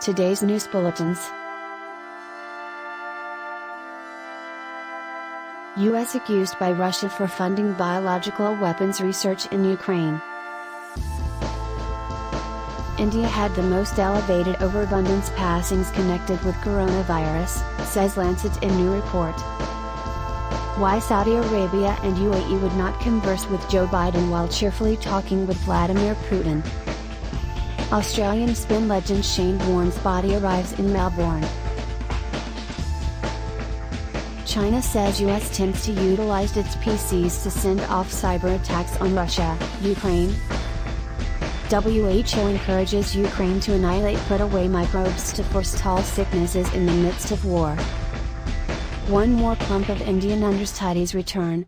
Today's news bulletins. U.S. accused by Russia for funding biological weapons research in Ukraine. India had the most elevated overabundance passings connected with coronavirus, says Lancet in new report. Why Saudi Arabia and UAE would not converse with Joe Biden while cheerfully talking with Vladimir Putin. Australian spin legend Shane Warne's body arrives in Melbourne. China says US attempts to utilize its PCs to send off cyber attacks on Russia, Ukraine. WHO encourages Ukraine to annihilate put-away microbes to forestall sicknesses in the midst of war. One more plump of Indian understudies return,